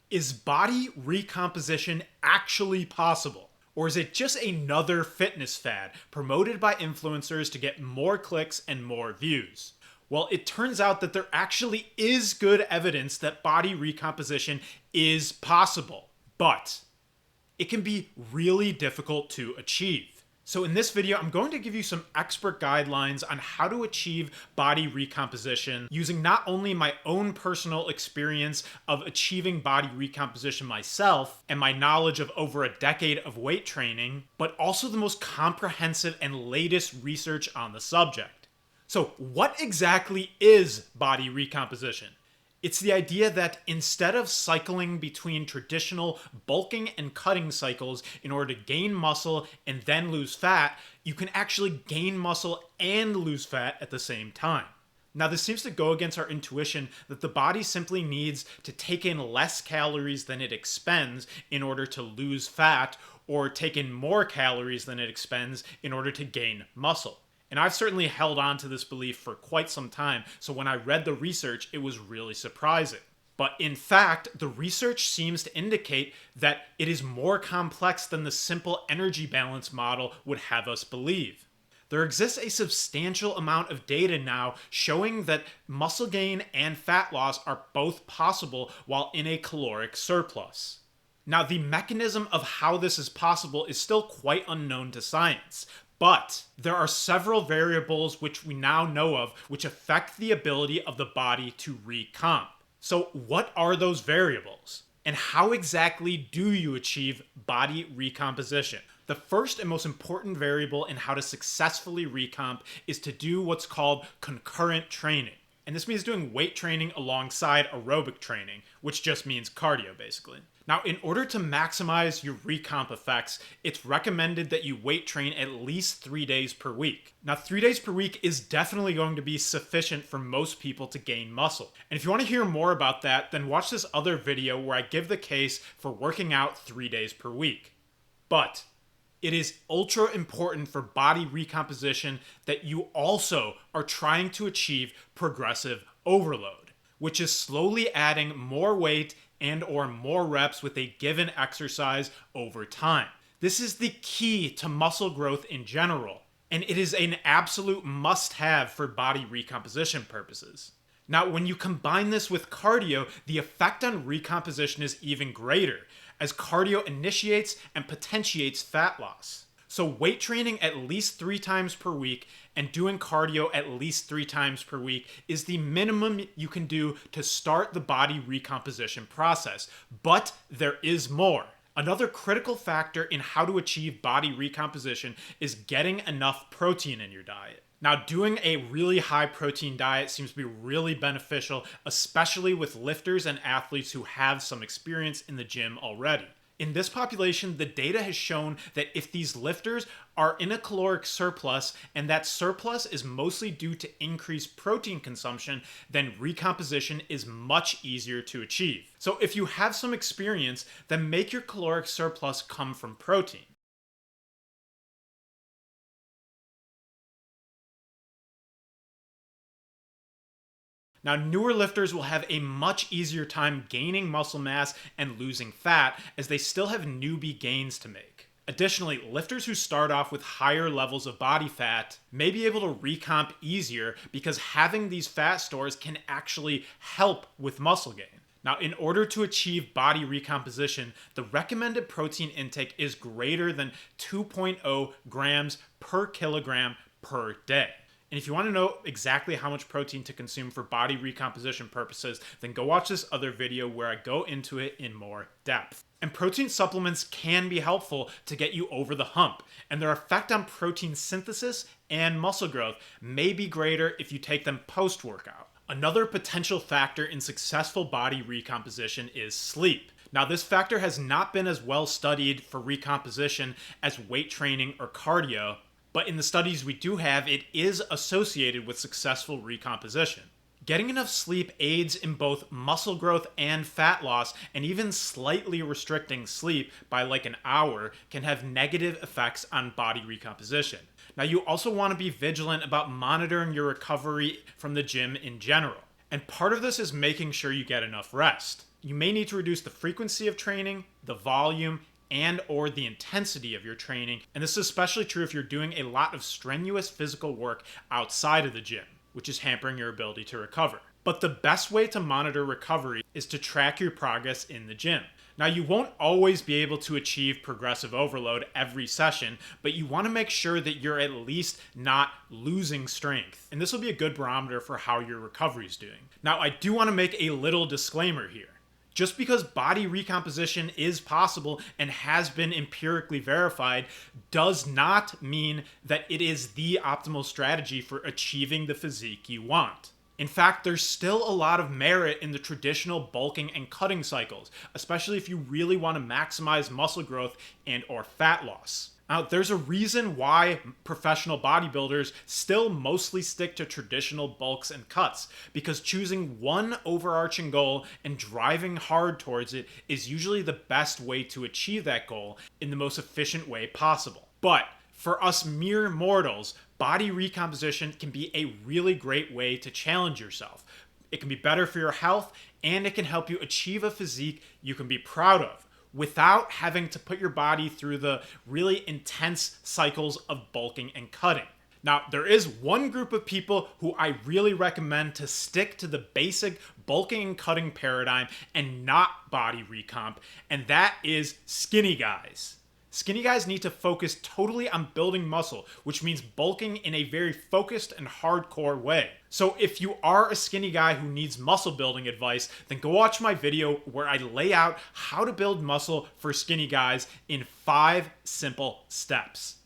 Is body recomposition actually possible? Or is it just another fitness fad promoted by influencers to get more clicks and more views? Well, it turns out that there actually is good evidence that body recomposition is possible, but it can be really difficult to achieve. So in this video, I'm going to give you some expert guidelines on how to achieve body recomposition using not only my own personal experience of achieving body recomposition myself and my knowledge of over a decade of weight training, but also the most comprehensive and latest research on the subject. So what exactly is body recomposition? It's the idea that instead of cycling between traditional bulking and cutting cycles in order to gain muscle and then lose fat, you can actually gain muscle and lose fat at the same time. Now, this seems to go against our intuition that the body simply needs to take in less calories than it expends in order to lose fat, or take in more calories than it expends in order to gain muscle. And I've certainly held on to this belief for quite some time, so when I read the research, it was really surprising. But in fact, the research seems to indicate that it is more complex than the simple energy balance model would have us believe. There exists a substantial amount of data now showing that muscle gain and fat loss are both possible while in a caloric surplus. Now, the mechanism of how this is possible is still quite unknown to science, but there are several variables which we now know of which affect the ability of the body to recomp. So what are those variables? And how exactly do you achieve body recomposition? The first and most important variable in how to successfully recomp is to do what's called concurrent training. And this means doing weight training alongside aerobic training, which just means cardio basically. Now, in order to maximize your recomp effects, it's recommended that you weight train at least 3 days per week. Now, 3 days per week is definitely going to be sufficient for most people to gain muscle. And if you want to hear more about that, then watch this other video where I give the case for working out 3 days per week. But it is ultra important for body recomposition that you also are trying to achieve progressive overload, which is slowly adding more weight and or more reps with a given exercise over time. This is the key to muscle growth in general, and it is an absolute must-have for body recomposition purposes. Now, when you combine this with cardio, the effect on recomposition is even greater, as cardio initiates and potentiates fat loss. So weight training at least 3 times per week and doing cardio at least 3 times per week is the minimum you can do to start the body recomposition process. But there is more. Another critical factor in how to achieve body recomposition is getting enough protein in your diet. Now, doing a really high protein diet seems to be really beneficial, especially with lifters and athletes who have some experience in the gym already. In this population, the data has shown that if these lifters are in a caloric surplus, and that surplus is mostly due to increased protein consumption, then recomposition is much easier to achieve. So if you have some experience, then make your caloric surplus come from protein. Now, newer lifters will have a much easier time gaining muscle mass and losing fat, as they still have newbie gains to make. Additionally, lifters who start off with higher levels of body fat may be able to recomp easier because having these fat stores can actually help with muscle gain. Now, in order to achieve body recomposition, the recommended protein intake is greater than 2.0 grams per kilogram per day. And if you want to know exactly how much protein to consume for body recomposition purposes, then go watch this other video where I go into it in more depth. And protein supplements can be helpful to get you over the hump, and their effect on protein synthesis and muscle growth may be greater if you take them post-workout. Another potential factor in successful body recomposition is sleep. Now, this factor has not been as well studied for recomposition as weight training or cardio, but in the studies we do have, it is associated with successful recomposition. Getting enough sleep aids in both muscle growth and fat loss, and even slightly restricting sleep by like an hour can have negative effects on body recomposition. Now, you also want to be vigilant about monitoring your recovery from the gym in general. And part of this is making sure you get enough rest. You may need to reduce the frequency of training, the volume, and or the intensity of your training, and this is especially true if you're doing a lot of strenuous physical work outside of the gym, which is hampering your ability to recover. But the best way to monitor recovery is to track your progress in the gym. Now, you won't always be able to achieve progressive overload every session, but you want to make sure that you're at least not losing strength. And this will be a good barometer for how your recovery is doing. Now, I do want to make a little disclaimer here. Just because body recomposition is possible and has been empirically verified does not mean that it is the optimal strategy for achieving the physique you want. In fact, there's still a lot of merit in the traditional bulking and cutting cycles, especially if you really want to maximize muscle growth and or fat loss. Now, there's a reason why professional bodybuilders still mostly stick to traditional bulks and cuts, because choosing one overarching goal and driving hard towards it is usually the best way to achieve that goal in the most efficient way possible. But for us mere mortals, body recomposition can be a really great way to challenge yourself. It can be better for your health, and it can help you achieve a physique you can be proud of, without having to put your body through the really intense cycles of bulking and cutting. Now, there is one group of people who I really recommend to stick to the basic bulking and cutting paradigm and not body recomp, and that is skinny guys. Skinny guys need to focus totally on building muscle, which means bulking in a very focused and hardcore way. So if you are a skinny guy who needs muscle building advice, then go watch my video where I lay out how to build muscle for skinny guys in 5 simple steps.